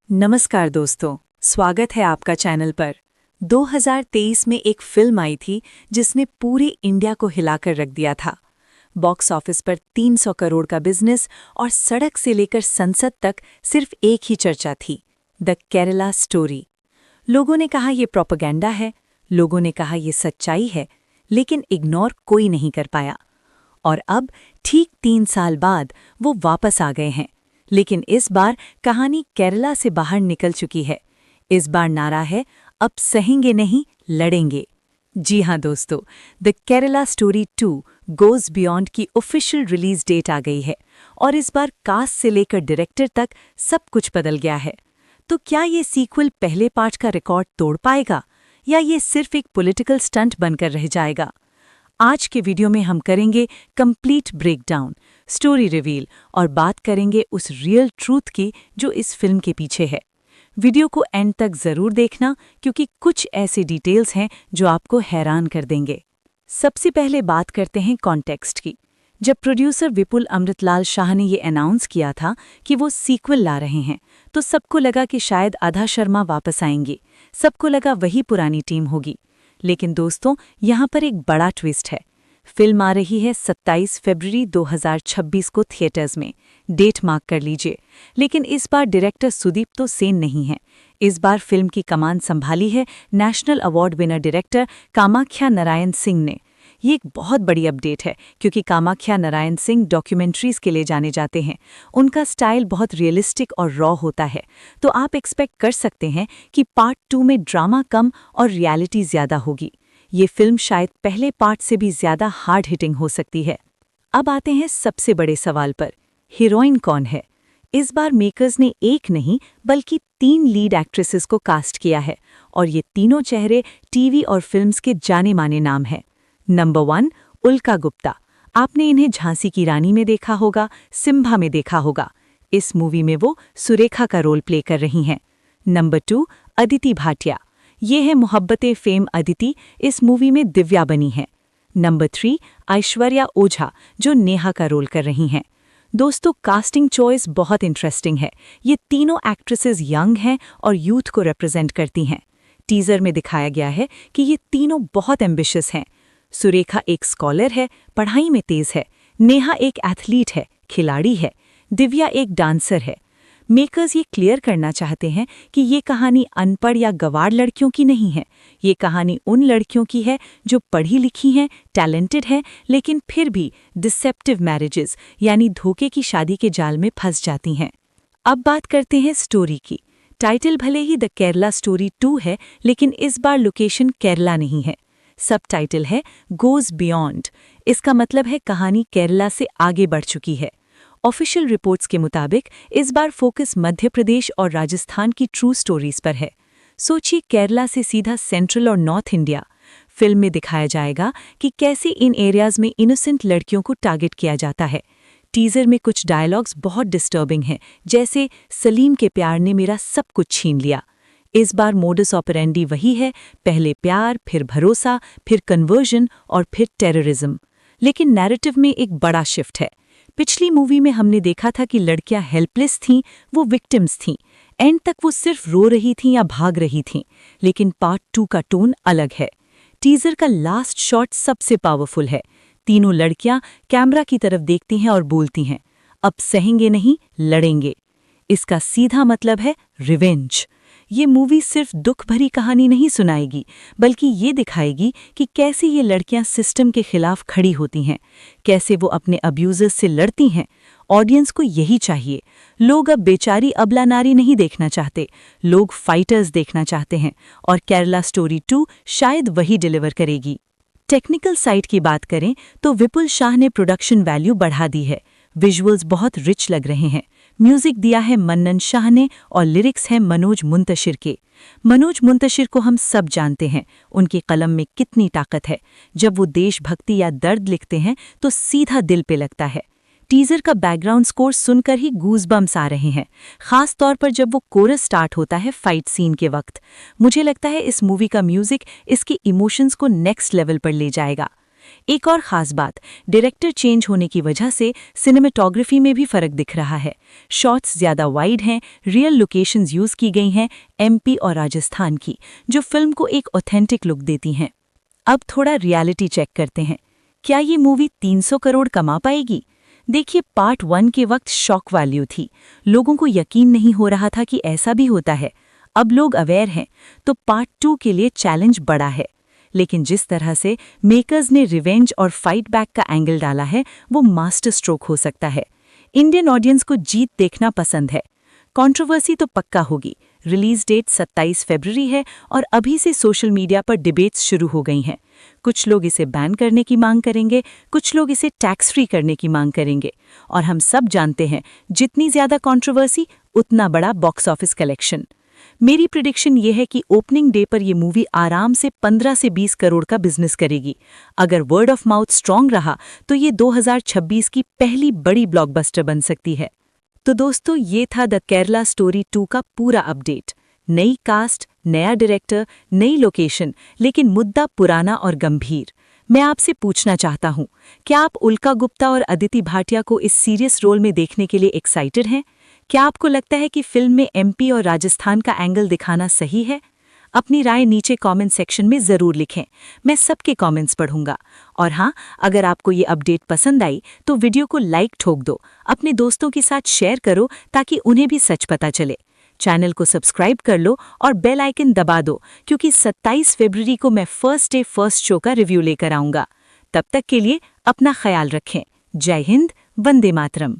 नमस्कार दोस्तों, स्वागत है आपका चैनल पर। 2023 में एक फिल्म आई थी जिसने पूरे इंडिया को हिलाकर रख दिया था। बॉक्स ऑफिस पर 300 करोड़ का बिजनेस और सड़क से लेकर संसद तक सिर्फ एक ही चर्चा थी, द केरला स्टोरी। लोगों ने कहा ये प्रोपेगेंडा है, लोगों ने कहा ये सच्चाई है, लेकिन इग्नोर कोई नहीं कर पाया। और अब ठीक 3 साल बाद वो वापस आ गए हैं, लेकिन इस बार कहानी केरला से बाहर निकल चुकी है। इस बार नारा है, अब सहेंगे नहीं, लड़ेंगे। जी हाँ दोस्तों, the Kerala story 2 goes beyond की ऑफिशियल रिलीज डेट आ गई है और इस बार कास्ट से लेकर डायरेक्टर तक सब कुछ बदल गया है। तो क्या ये सीक्वल पहले पार्ट का रिकॉर्ड तोड़ पाएगा या ये सिर्फ एक पॉलिटिकल स्टंट बनकर रह जाएगा? आज के वीडियो में हम करेंगे कंप्लीट ब्रेकडाउन, स्टोरी रिवील और बात करेंगे उस रियल ट्रूथ की जो इस फिल्म के पीछे है। वीडियो को एंड तक जरूर देखना क्योंकि कुछ ऐसे डिटेल्स हैं जो आपको हैरान कर देंगे। सबसे पहले बात करते हैं कॉन्टेक्स्ट की। जब प्रोड्यूसर विपुल अमृतलाल शाह ने ये अनाउंस किया था कि वो सीक्वल ला रहे हैं, तो सबको लगा कि शायद आधा शर्मा वापस आएंगे, सबको लगा वही पुरानी टीम होगी। लेकिन दोस्तों, यहाँ पर एक बड़ा ट्विस्ट है। फिल्म आ रही है 27 फरवरी 2026 को थिएटर्स में, डेट मार्क कर लीजिए। लेकिन इस बार डायरेक्टर सुदीप तो सेन नहीं है। इस बार फिल्म की कमान संभाली है national award winner director Kamakhya Narayan Singh ने। ये एक बहुत बड़ी अपडेट है क्योंकि कामाख्या नारायण सिंह डॉक्यूमेंट्रीज के लिए जाने जाते हैं। उनका स्टाइल बहुत रियलिस्टिक और रॉ होता है, तो आप एक्सपेक्ट कर सकते हैं कि पार्ट 2 में ड्रामा कम और रियलिटी ज्यादा होगी। ये फिल्म शायद पहले पार्ट से भी ज्यादा हार्ड हिटिंग हो सकती है। अब आते हैं सबसे बड़े सवाल पर, हीरोइन कौन है? इस बार मेकर्स ने एक नहीं बल्कि 3 लीड एक्ट्रेसेस को कास्ट किया है और ये तीनों चेहरे टीवी और फिल्म्स के जाने माने नाम हैं। नंबर 1, उल्का गुप्ता। आपने इन्हें झांसी की रानी में देखा होगा, सिम्बा में देखा होगा। इस मूवी में वो सुरेखा का रोल प्ले कर रही हैं। नंबर 2, अदिति भाटिया। ये है मोहब्बते फेम अदिति, इस मूवी में दिव्या बनी है। नंबर 3, ऐश्वर्या ओझा, जो नेहा का रोल कर रही हैं। दोस्तों, कास्टिंग चॉइस बहुत इंटरेस्टिंग है। ये तीनों एक्ट्रेसेस यंग हैं और यूथ को रिप्रेजेंट करती हैं। टीजर में दिखाया गया है कि ये तीनों बहुत एम्बिशियस हैं। सुरेखा एक स्कॉलर है, पढ़ाई में तेज है। नेहा एक एथलीट है, खिलाड़ी है। दिव्या एक डांसर है। मेकर्स ये क्लियर करना चाहते हैं कि ये कहानी अनपढ़ या गवार लड़कियों की नहीं है। ये कहानी उन लड़कियों की है जो पढ़ी लिखी हैं, टैलेंटेड हैं, लेकिन फिर भी डिसेप्टिव मैरिजेस यानी धोखे की शादी के जाल में फंस जाती हैं। अब बात करते हैं स्टोरी की। टाइटल भले ही द केरला स्टोरी 2 है, लेकिन इस बार लोकेशन केरला नहीं है। सब टाइटल है गोज बियॉन्ड। इसका मतलब है कहानी केरला से आगे बढ़ चुकी है। ऑफिशियल रिपोर्ट्स के मुताबिक इस बार फोकस मध्य प्रदेश और राजस्थान की ट्रू स्टोरीज पर है। सोचिए, केरला से सीधा सेंट्रल और नॉर्थ इंडिया। फिल्म में दिखाया जाएगा कि कैसे इन एरियाज में इनोसेंट लड़कियों को टारगेट किया जाता है। टीजर में कुछ डायलॉग्स बहुत डिस्टर्बिंग हैं, जैसे सलीम के प्यार ने मेरा सब कुछ छीन लिया। इस बार मोडस ऑपरेंडी वही है, पहले प्यार, फिर भरोसा, फिर कन्वर्जन और फिर टेररिज्म। लेकिन नैरेटिव में एक बड़ा शिफ्ट है। पिछली मूवी में हमने देखा था कि लड़कियां हेल्पलेस थीं, वो विक्टिम्स थीं। एंड तक वो सिर्फ रो रही थीं या भाग रही थीं। लेकिन पार्ट 2 का टोन अलग है। टीजर का लास्ट शॉट सबसे पावरफुल है। तीनों लड़कियां कैमरा की तरफ देखती हैं और बोलती हैं, अब सहेंगे नहीं, लड़ेंगे। इसका सीधा मतलब है रिवेंज। ये मूवी सिर्फ दुख भरी कहानी नहीं सुनाएगी, बल्कि ये दिखाएगी कि कैसे ये लड़कियां सिस्टम के खिलाफ खड़ी होती हैं, कैसे वो अपने अब्यूजर्स से लड़ती हैं। ऑडियंस को यही चाहिए। लोग अब बेचारी अबला नारी नहीं देखना चाहते, लोग फाइटर्स देखना चाहते हैं, और केरला स्टोरी 2 शायद वही डिलीवर करेगी। टेक्निकल साइड की बात करें तो विपुल शाह ने प्रोडक्शन वैल्यू बढ़ा दी है। विजुअल्स बहुत रिच लग रहे हैं। म्यूजिक दिया है मन्नन शाह ने और लिरिक्स हैं मनोज मुंतशिर के। मनोज मुंतशिर को हम सब जानते हैं, उनकी कलम में कितनी ताकत है। जब वो देशभक्ति या दर्द लिखते हैं तो सीधा दिल पे लगता है। टीजर का बैकग्राउंड स्कोर सुनकर ही गूज़बम्स आ रहे हैं, खास तौर पर जब वो कोरस स्टार्ट होता है फाइट सीन के वक्त। मुझे लगता है इस मूवी का म्यूजिक इसके इमोशंस को नेक्स्ट लेवल पर ले जाएगा। एक और ख़ास बात, डायरेक्टर चेंज होने की वजह से सिनेमेटोग्राफी में भी फ़र्क दिख रहा है। शॉट्स ज़्यादा वाइड हैं, रियल लोकेशंस यूज़ की गई हैं, एमपी और राजस्थान की, जो फिल्म को एक ऑथेंटिक लुक देती हैं। अब थोड़ा रियलिटी चेक करते हैं। क्या ये मूवी 300 करोड़ कमा पाएगी? देखिए, पार्ट 1 के वक्त शॉक वैल्यू थी। लोगों को यकीन नहीं हो रहा था कि ऐसा भी होता है। अब लोग अवेयर हैं, तो पार्ट 2 के लिए चैलेंज बड़ा है। लेकिन जिस तरह से मेकर्स ने रिवेंज और फाइट बैक का एंगल डाला है, वो मास्टर स्ट्रोक हो सकता है। इंडियन ऑडियंस को जीत देखना पसंद है। कंट्रोवर्सी तो पक्का होगी। रिलीज डेट 27 फरवरी है और अभी से सोशल मीडिया पर डिबेट्स शुरू हो गई हैं। कुछ लोग इसे बैन करने की मांग करेंगे, कुछ लोग इसे टैक्स फ्री करने की मांग करेंगे। और हम सब जानते हैं, जितनी ज्यादा कंट्रोवर्सी उतना बड़ा बॉक्स ऑफिस कलेक्शन। मेरी प्रिडिक्शन ये है कि ओपनिंग डे पर यह मूवी आराम से 15 से 20 करोड़ का बिजनेस करेगी। अगर वर्ड ऑफ माउथ स्ट्रांग रहा तो ये 2026 की पहली बड़ी ब्लॉकबस्टर बन सकती है। तो दोस्तों, ये था द केरला स्टोरी 2 का पूरा अपडेट। नई कास्ट, नया डायरेक्टर, नई लोकेशन, लेकिन मुद्दा पुराना और गंभीर। मैं आपसे पूछना चाहता हूँ, क्या आप उल्का गुप्ता और अदिति भाटिया को इस सीरियस रोल में देखने के लिए एक्साइटेड हैं? क्या आपको लगता है कि फिल्म में एमपी और राजस्थान का एंगल दिखाना सही है? अपनी राय नीचे कमेंट सेक्शन में ज़रूर लिखें। मैं सबके कमेंट्स पढ़ूंगा। और हाँ, अगर आपको ये अपडेट पसंद आई तो वीडियो को लाइक ठोक दो, अपने दोस्तों के साथ शेयर करो ताकि उन्हें भी सच पता चले। चैनल को सब्सक्राइब कर लो और बेल आइकन दबा दो, क्योंकि 27 फरवरी को मैं फर्स्ट डे फर्स्ट शो का रिव्यू लेकर आऊँगा। तब तक के लिए अपना ख्याल रखें। जय हिंद, वंदे मातरम।